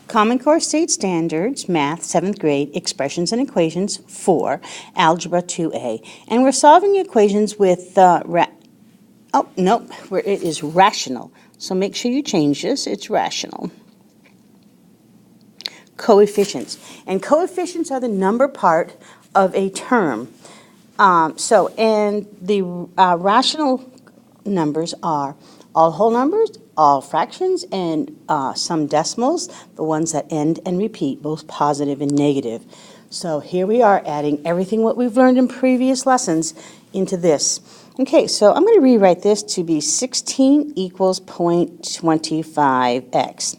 Common Core State Standards, Math, 7th grade, Expressions and Equations 4, Algebra 2A. And we're solving equations with, where it is rational. So make sure you change this, it's rational. Coefficients. And coefficients are the number part of a term. And the rational numbers are all whole numbers, all fractions, and some decimals, the ones that end and repeat, both positive and negative. So here we are adding everything what we've learned in previous lessons into this. Okay, so I'm going to rewrite this to be 16 equals 0.25x.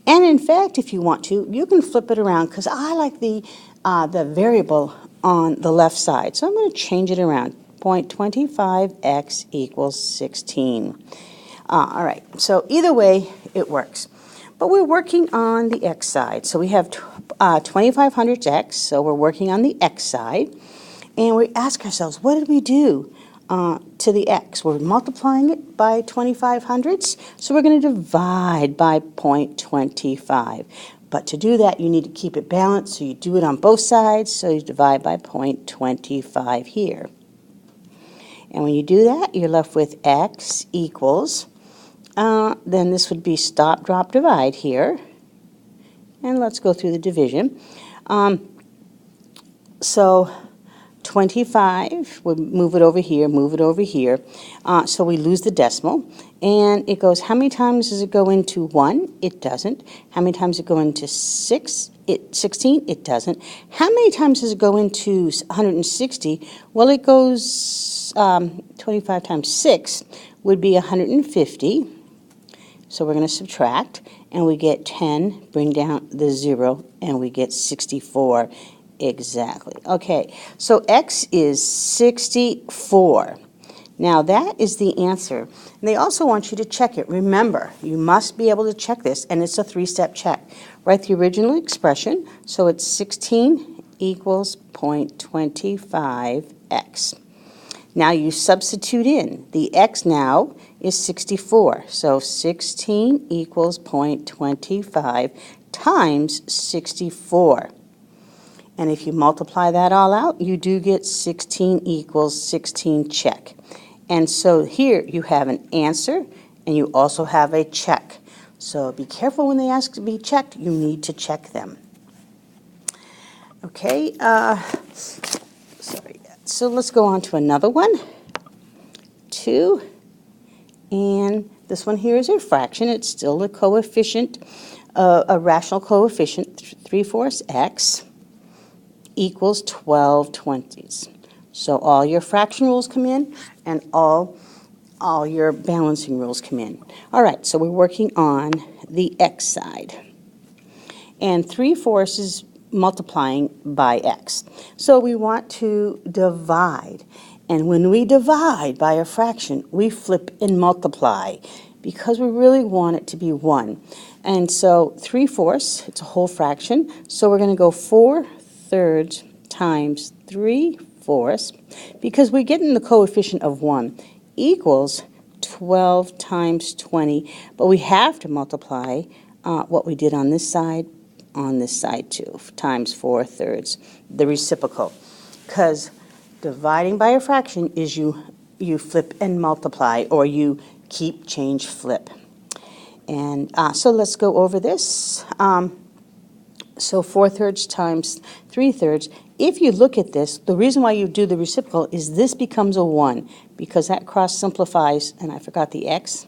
And in fact, if you want to, you can flip it around because I like the variable on the left side. So I'm going to change it around. 0.25x equals 16. All right, so either way, it works. But we're working on the x side. So we have 2500x, so we're working on the x side. And we ask ourselves, what did we do to the x? We're multiplying it by 2500ths, so we're going to divide by 0.25. But to do that, you need to keep it balanced, so you do it on both sides, so you divide by 0.25 here. And when you do that, you're left with x equals, then this would be stop, drop, divide here. And let's go through the division. So 25, we'll move it over here, move it over here. So we lose the decimal. And it goes, how many times does it go into 1? It doesn't. How many times does it go into 16? It doesn't. How many times does it go into 160? Well, it goes 25 times 6 would be 150. So we're going to subtract, and we get 10, bring down the 0, and we get 64 exactly. Okay, so x is 64. Now that is the answer. And they also want you to check it. Remember, you must be able to check this, and it's a 3-step check. Write the original expression, so it's 16 equals 0.25x. Now you substitute in. The x now is 64. So 16 equals 0.25 times 64. And if you multiply that all out, you do get 16 equals 16 check. And so here you have an answer, and you also have a check. So be careful when they ask to be checked. You need to check them. Okay, sorry. So let's go on to another one. 2, and this one here is a fraction. It's still a coefficient, a rational coefficient, 3/4 x equals 12/20. So all your fraction rules come in, and all your balancing rules come in. All right, so we're working on the x side. And 3/4 is multiplying by x. So we want to divide. And when we divide by a fraction, we flip and multiply because we really want it to be 1. And so 3/4, it's a whole fraction. So we're going to go 4/3 times 3/4 because we're getting the coefficient of 1 equals 12 times 20. But we have to multiply what we did on this side too, times 4/3, the reciprocal. Because dividing by a fraction is you flip and multiply, or you keep, change, flip. And so let's go over this. So 4/3 times 3/3. If you look at this, the reason why you do the reciprocal is this becomes a 1, because that cross simplifies, and I forgot the x,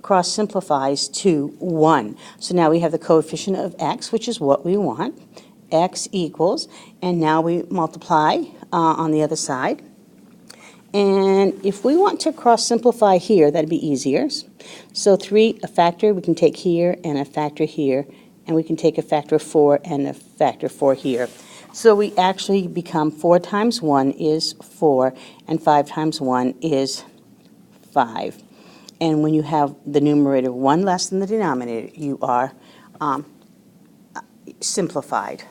cross simplifies to 1. So now we have the coefficient of x, which is what we want. X equals, and now we multiply on the other side. And if we want to cross simplify here, that'd be easier. So 3, a factor, we can take here and a factor here, and we can take a factor of 4 and a factor of 4 here. So we actually become 4 times 1 is 4, and 5 times 1 is 5. And when you have the numerator 1 less than the denominator, you are simplified.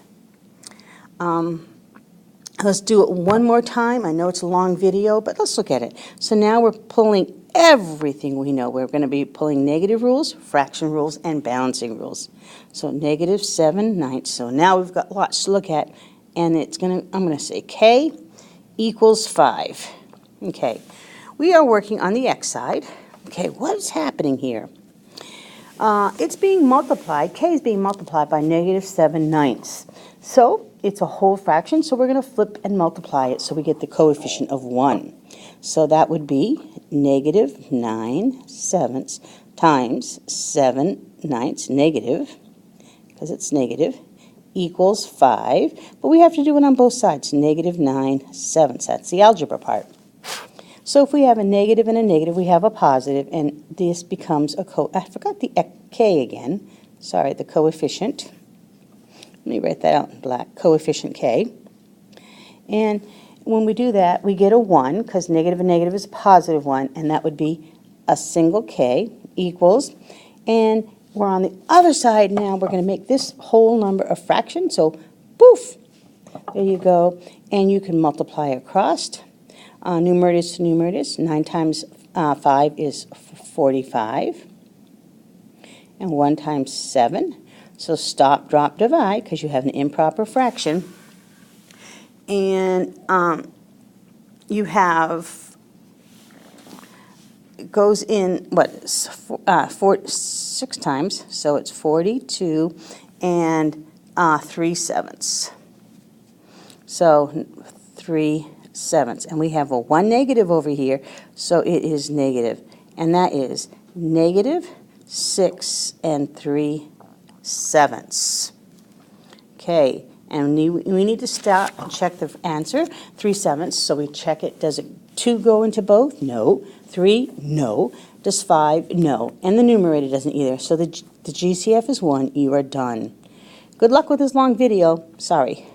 Let's do it one more time. I know it's a long video, but let's look at it. So now we're pulling everything we know. We're going to be pulling negative rules, fraction rules, and balancing rules. So negative 7/9. So now we've got lots to look at, and I'm going to say k equals 5. Okay, we are working on the x side. Okay, what is happening here? It's being multiplied, k is being multiplied by negative 7/9. So it's a whole fraction, so we're going to flip and multiply it so we get the coefficient of 1. So that would be negative 9/7 times 7/9 negative, because it's negative, equals 5. But we have to do it on both sides, negative 9/7. That's the algebra part. So if we have a negative and a negative, we have a positive, and this becomes I forgot the k again. Sorry, the coefficient. Let me write that out in black, coefficient k. And when we do that, we get a 1, because negative and negative is a positive 1, and that would be a single k equals, and we're on the other side now. We're going to make this whole number a fraction, so poof, there you go, and you can multiply across. Numerator to numerator, 9 times 5 is 45, and 1 times 7. So stop, drop, divide, because you have an improper fraction. And you have, it goes in, 6 times, so it's 42 and 3/7. So 3/7. And we have a 1 negative over here, so it is negative. And that is negative 6 3/7. Okay, and we need to stop and check the answer. 3/7, so we check it. Does 2 go into both? No. 3? No. Does 5? No. And the numerator doesn't either. So the GCF is 1. You are done. Good luck with this long video. Sorry.